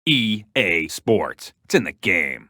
EA Sports. It's in the game.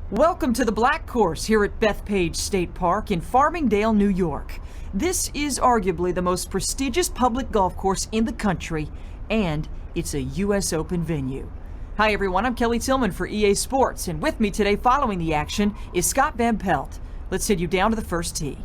Welcome to the Black Course here at Bethpage State Park in Farmingdale, New York. This is arguably the most prestigious public golf course in the country, and it's a U.S. Open venue. Hi everyone, I'm Kelly Tillman for EA Sports, and with me today following the action is Scott Van Pelt. Let's send you down to the first tee.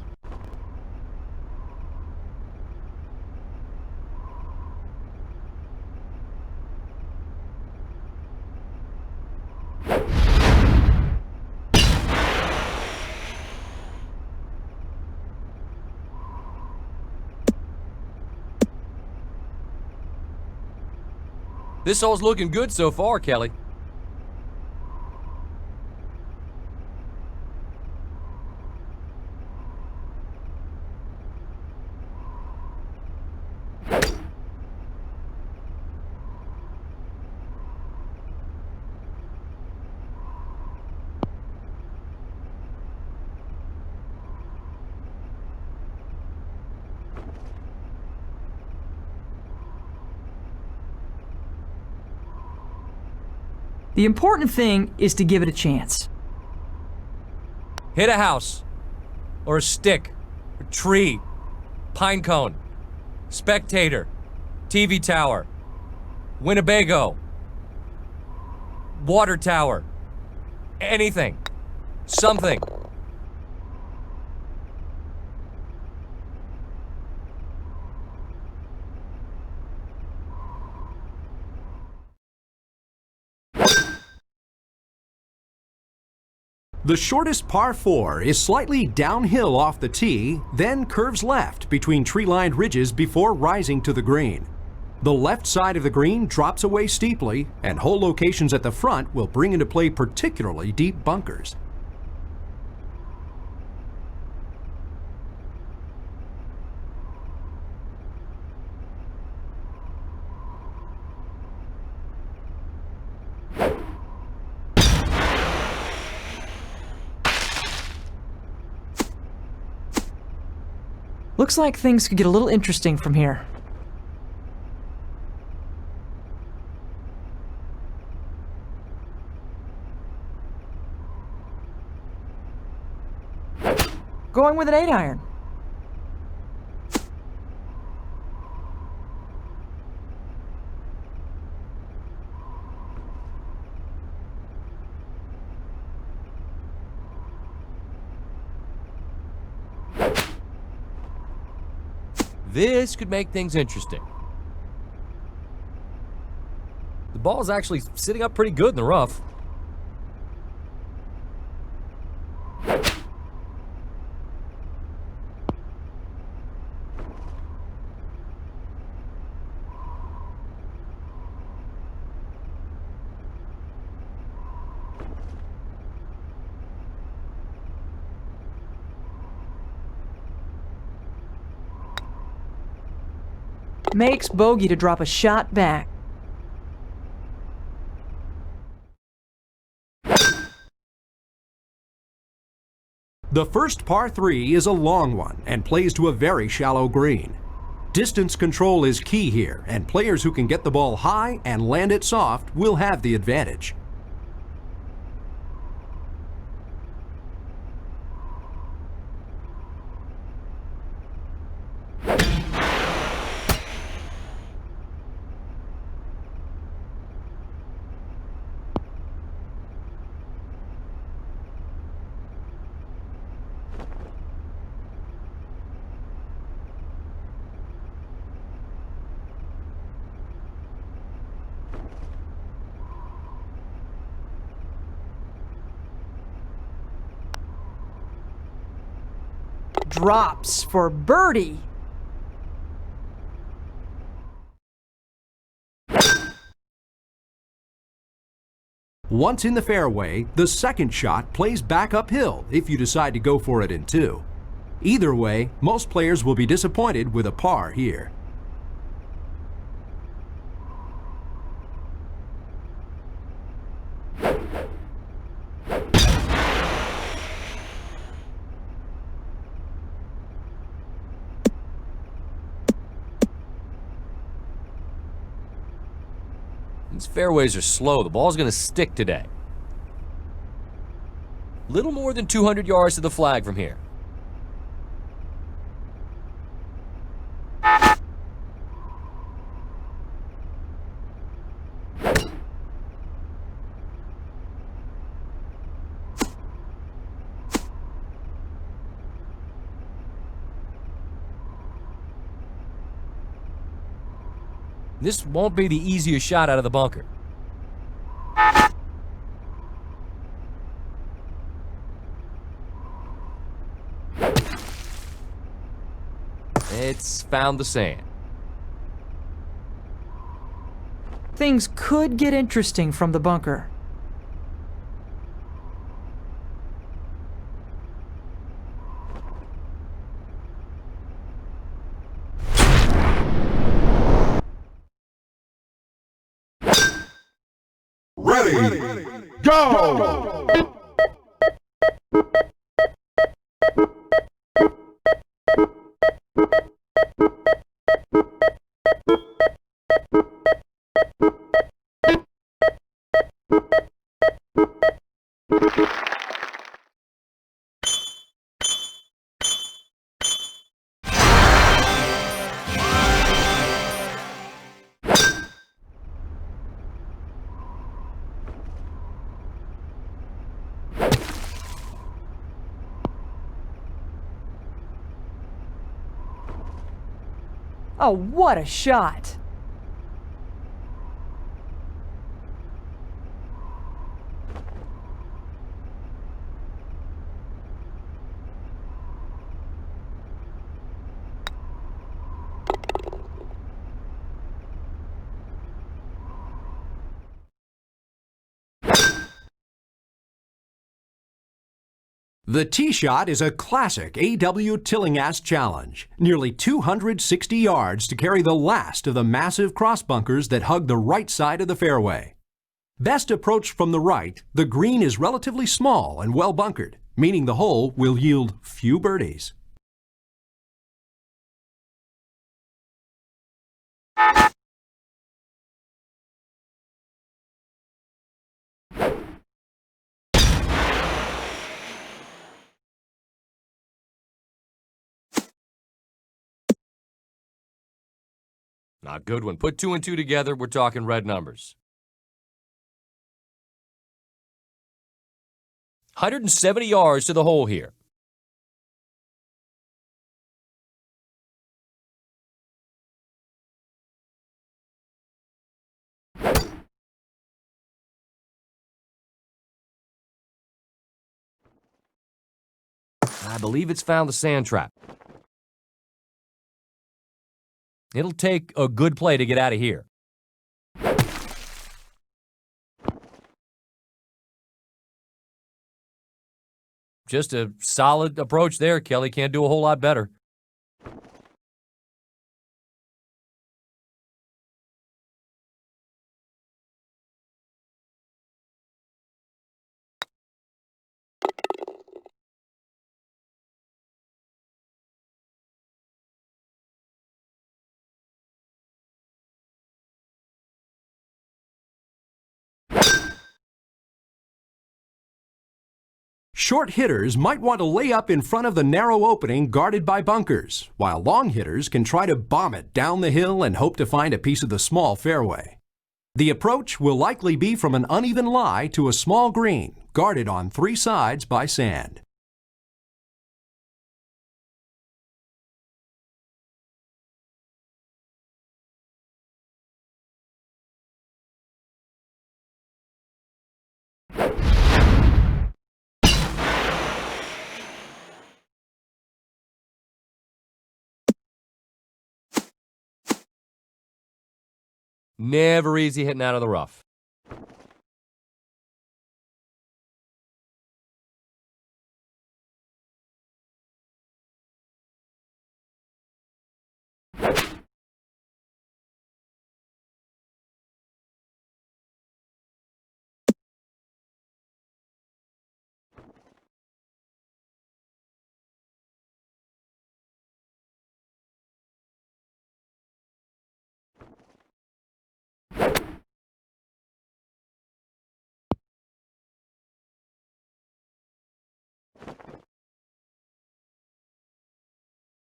This hole's looking good so far, Kelly. The important thing is to give it a chance. Hit a house, or a stick, a tree, pine cone, spectator, TV tower, Winnebago, water tower, anything, something. The shortest par 4 is slightly downhill off the tee, then curves left between tree-lined ridges before rising to the green. The left side of the green drops away steeply, and hole locations at the front will bring into play particularly deep bunkers. Looks like things could get a little interesting from here. Going with an 8-iron. This could make things interesting. The ball's actually sitting up pretty good in the rough. Makes bogey to drop a shot back. The first par 3 is a long one and plays to a very shallow green. Distance control is key here, and players who can get the ball high and land it soft will have the advantage. Drops for birdie. Once in the fairway, the second shot plays back uphill if you decide to go for it in 2. Either way, most players will be disappointed with a par here. These fairways are slow. The ball's going to stick today. Little more than 200 yards to the flag from here. This won't be the easiest shot out of the bunker. It's found the sand. Things could get interesting from the bunker. Ready, go! Oh, what a shot! The tee shot is a classic AW Tillinghast challenge. Nearly 260 yards to carry the last of the massive cross bunkers that hug the right side of the fairway. Best approached from the right, the green is relatively small and well bunkered, meaning the hole will yield few birdies. Not good one. Put 2 and 2 together, we're talking red numbers. 170 yards to the hole here. I believe it's found the sand trap. It'll take a good play to get out of here. Just a solid approach there. Kelly can't do a whole lot better. Short hitters might want to lay up in front of the narrow opening guarded by bunkers, while long hitters can try to bomb it down the hill and hope to find a piece of the small fairway. The approach will likely be from an uneven lie to a small green, guarded on 3 sides by sand. Never easy hitting out of the rough.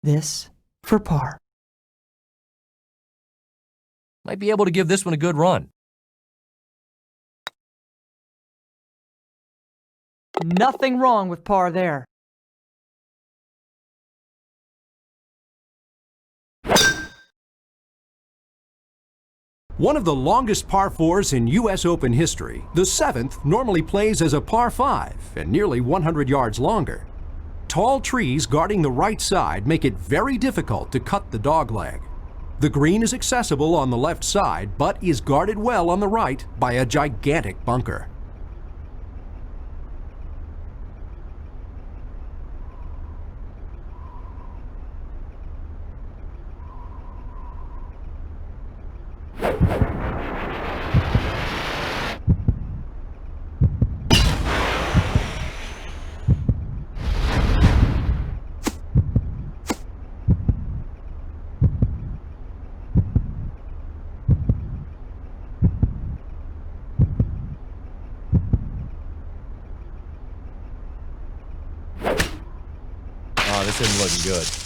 This for par. Might be able to give this one a good run. Nothing wrong with par there. One of the longest par 4s in U.S. Open history, the 7th normally plays as a par 5 and nearly 100 yards longer. Tall trees guarding the right side make it very difficult to cut the dogleg. The green is accessible on the left side, but is guarded well on the right by a gigantic bunker. Oh, this isn't looking good.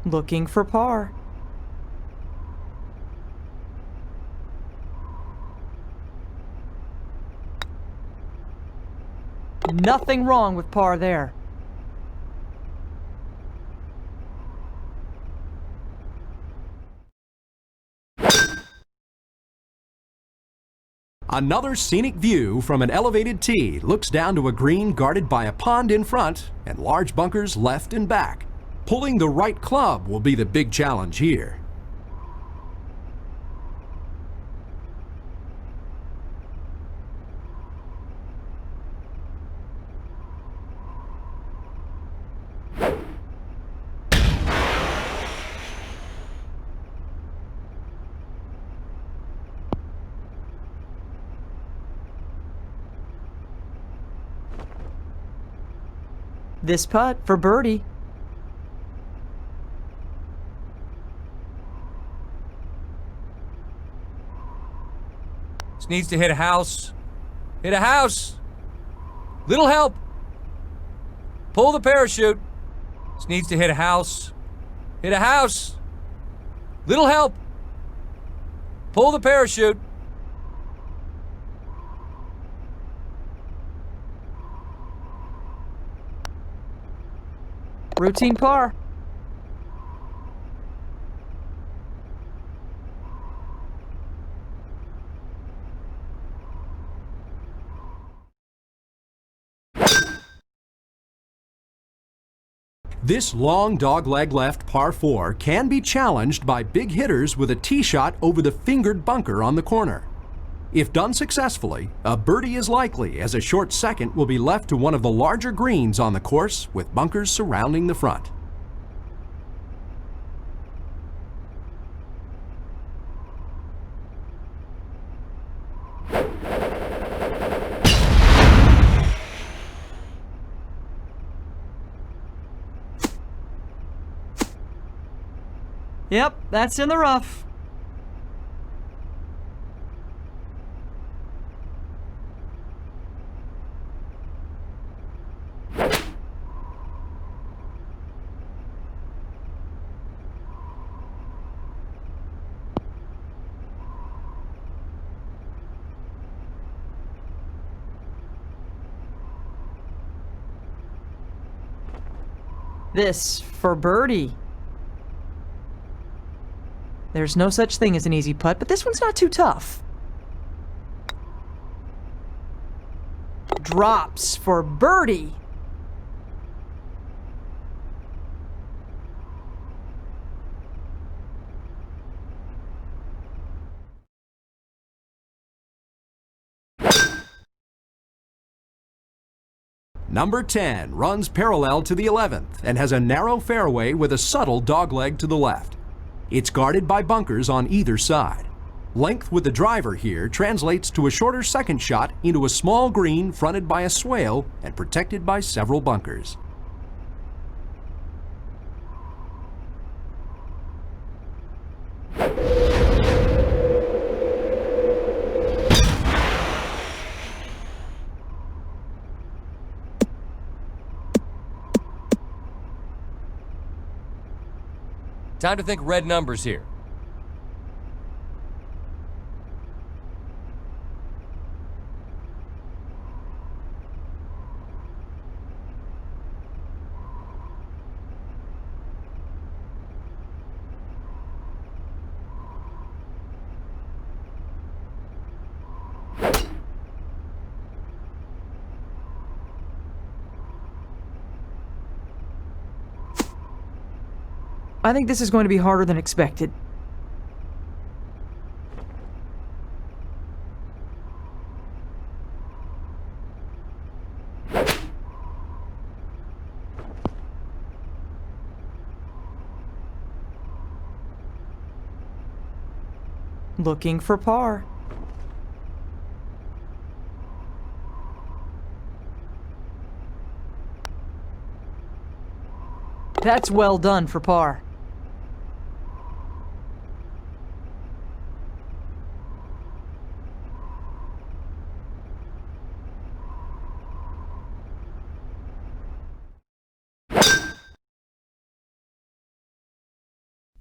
Looking for par. Nothing wrong with par there. Another scenic view from an elevated tee looks down to a green guarded by a pond in front and large bunkers left and back. Pulling the right club will be the big challenge here. This putt for birdie. This needs to hit a house. Hit a house. Little help. Pull the parachute. This needs to hit a house. Hit a house. Little help. Pull the parachute. Routine par. This long dogleg left par 4 can be challenged by big hitters with a tee shot over the fingered bunker on the corner. If done successfully, a birdie is likely, as a short second will be left to one of the larger greens on the course with bunkers surrounding the front. Yep, that's in the rough. This for birdie. There's no such thing as an easy putt, but this one's not too tough. Drops for birdie. Number 10 runs parallel to the 11th and has a narrow fairway with a subtle dogleg to the left. It's guarded by bunkers on either side. Length with the driver here translates to a shorter second shot into a small green fronted by a swale and protected by several bunkers. Time to think red numbers here. I think this is going to be harder than expected. Looking for par. That's well done for par.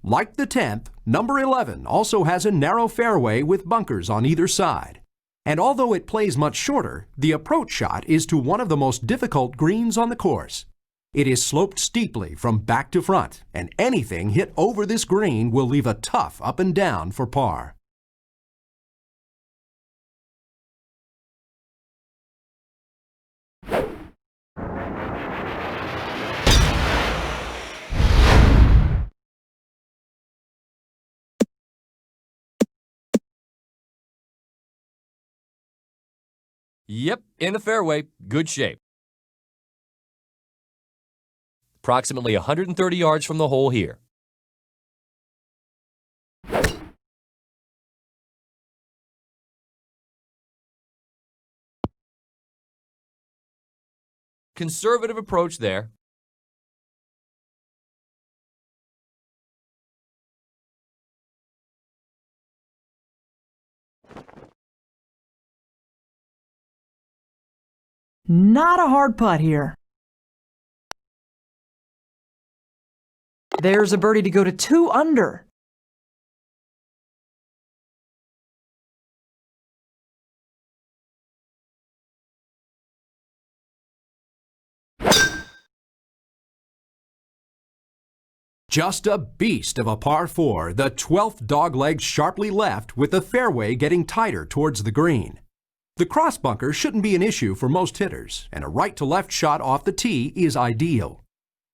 Like the 10th, number 11 also has a narrow fairway with bunkers on either side. And although it plays much shorter, the approach shot is to one of the most difficult greens on the course. It is sloped steeply from back to front, and anything hit over this green will leave a tough up and down for par. Yep, in the fairway, good shape. Approximately 130 yards from the hole here. Conservative approach there. Not a hard putt here. There's a birdie to go to 2 under. Just a beast of a par 4, the 12th dogleg sharply left with the fairway getting tighter towards the green. The cross bunker shouldn't be an issue for most hitters, and a right-to-left shot off the tee is ideal.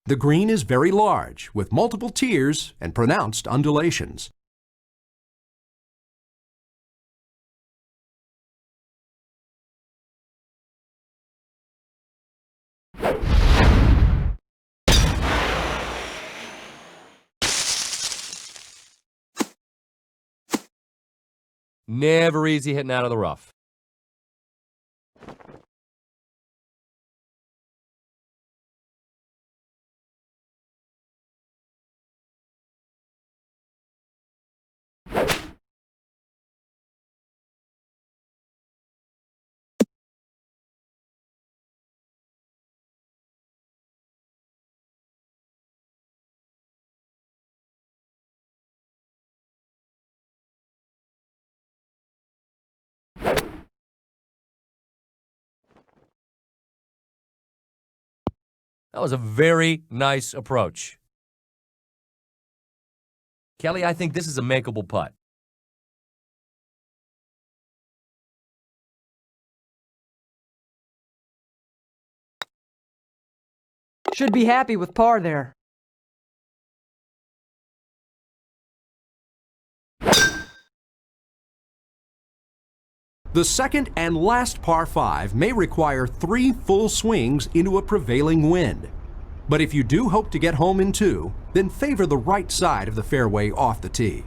The green is very large, with multiple tiers and pronounced undulations. Never easy hitting out of the rough. That was a very nice approach. Kelly, I think this is a makeable putt. Should be happy with par there. The second and last par 5 may require 3 full swings into a prevailing wind. But if you do hope to get home in 2, then favor the right side of the fairway off the tee.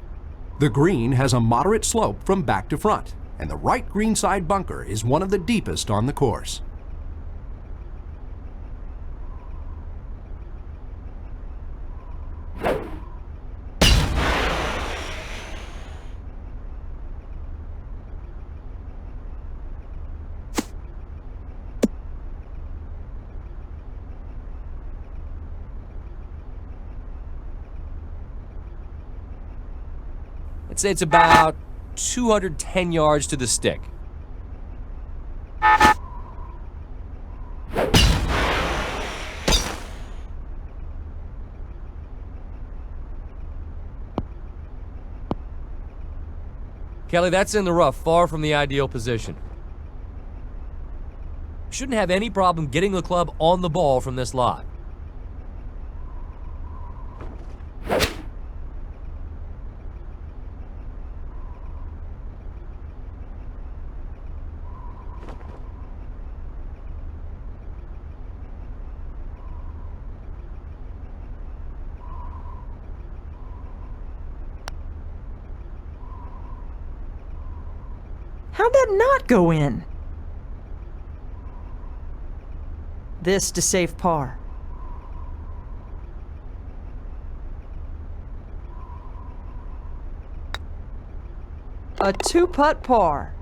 The green has a moderate slope from back to front, and the right greenside bunker is one of the deepest on the course. I'd say it's about 210 yards to the stick. Kelly, that's in the rough, far from the ideal position. Shouldn't have any problem getting the club on the ball from this lot. How'd that not go in? This to save par. A 2-putt par.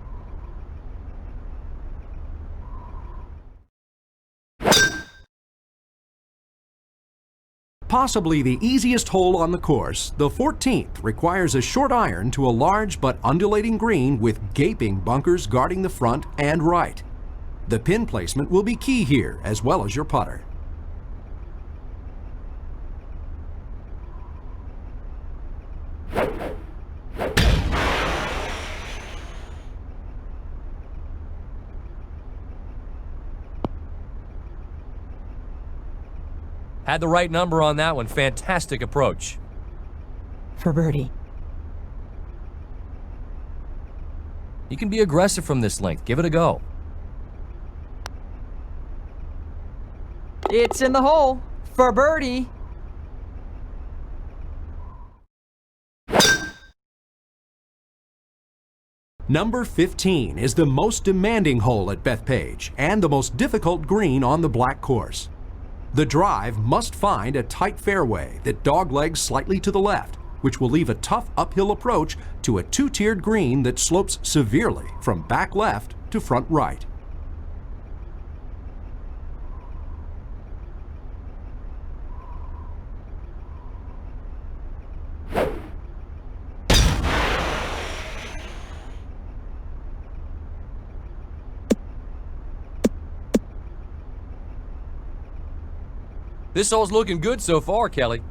Possibly the easiest hole on the course, the 14th requires a short iron to a large but undulating green with gaping bunkers guarding the front and right. The pin placement will be key here, as well as your putter. Had the right number on that one. Fantastic approach. For birdie. You can be aggressive from this length. Give it a go. It's in the hole. For birdie. Number 15 is the most demanding hole at Bethpage and the most difficult green on the black course. The drive must find a tight fairway that doglegs slightly to the left, which will leave a tough uphill approach to a 2-tiered green that slopes severely from back left to front right. This hole's looking good so far, Kelly.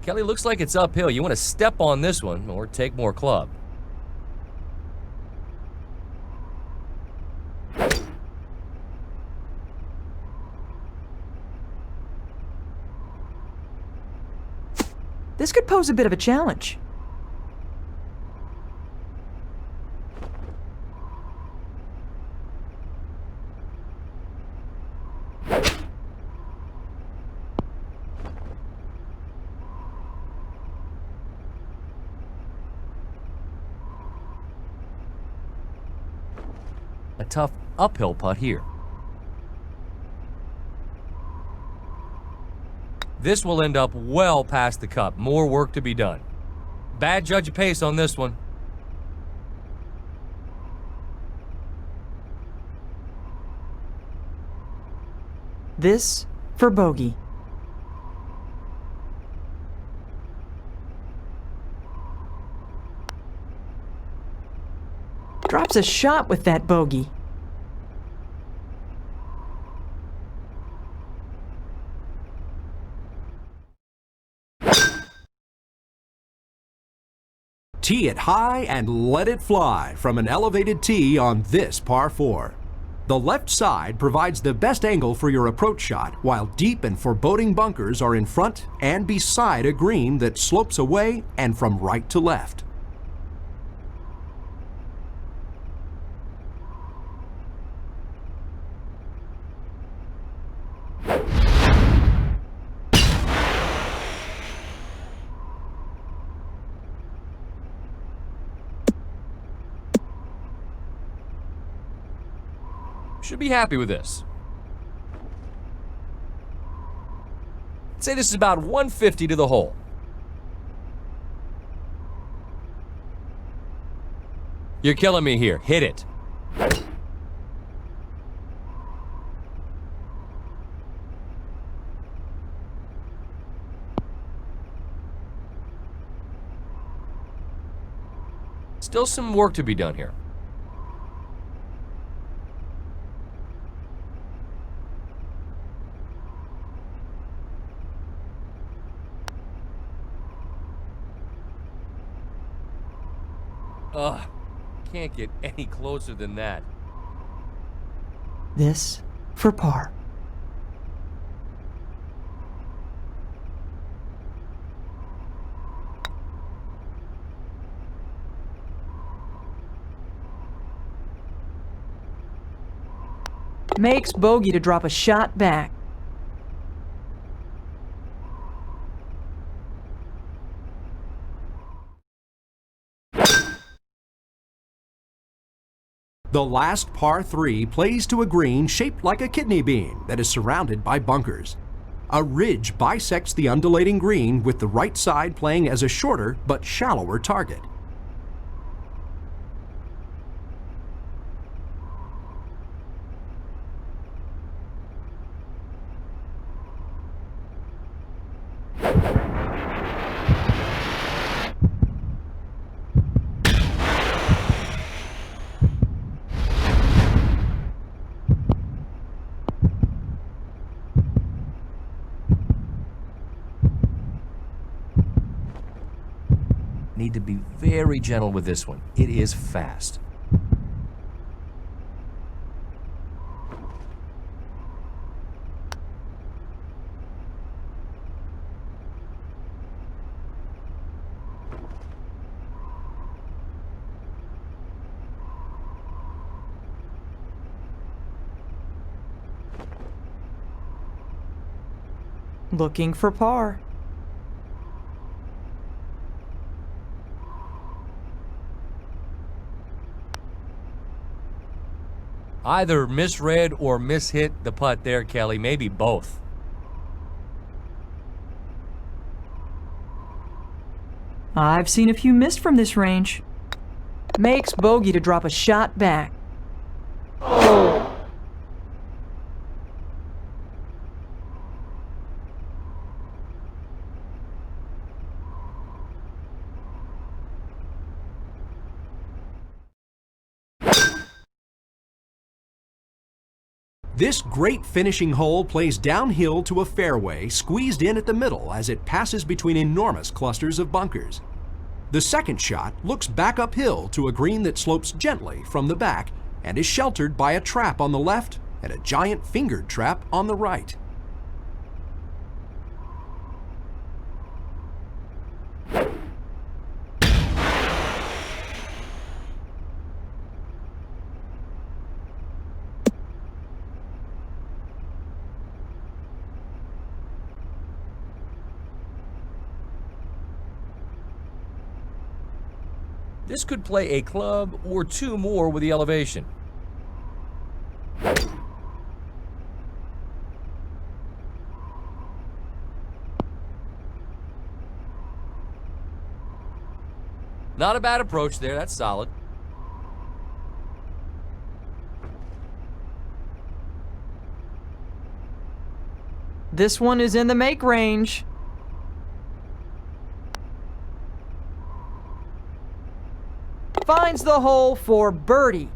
Kelly, looks like it's uphill. You want to step on this one or take more club. This could pose a bit of a challenge. A tough uphill putt here. This will end up well past the cup. More work to be done. Bad judge of pace on this one. This for bogey. Drops a shot with that bogey. Tee it high and let it fly from an elevated tee on this par 4. The left side provides the best angle for your approach shot, while deep and foreboding bunkers are in front and beside a green that slopes away and from right to left. Should be happy with this. I'd say this is about 150 to the hole. You're killing me here. Hit it. Still some work to be done here. Ugh, can't get any closer than that. This for par. Makes bogey to drop a shot back. The last par 3 plays to a green shaped like a kidney bean that is surrounded by bunkers. A ridge bisects the undulating green, with the right side playing as a shorter but shallower target. Need to be very gentle with this one. It is fast. Looking for par. Either misread or mishit the putt there, Kelly. Maybe both. I've seen a few miss from this range. Makes bogey to drop a shot back. This great finishing hole plays downhill to a fairway squeezed in at the middle as it passes between enormous clusters of bunkers. The second shot looks back uphill to a green that slopes gently from the back and is sheltered by a trap on the left and a giant fingered trap on the right. This could play a club or two more with the elevation. Not a bad approach there, that's solid. This one is in the make range. Finds the hole for birdie.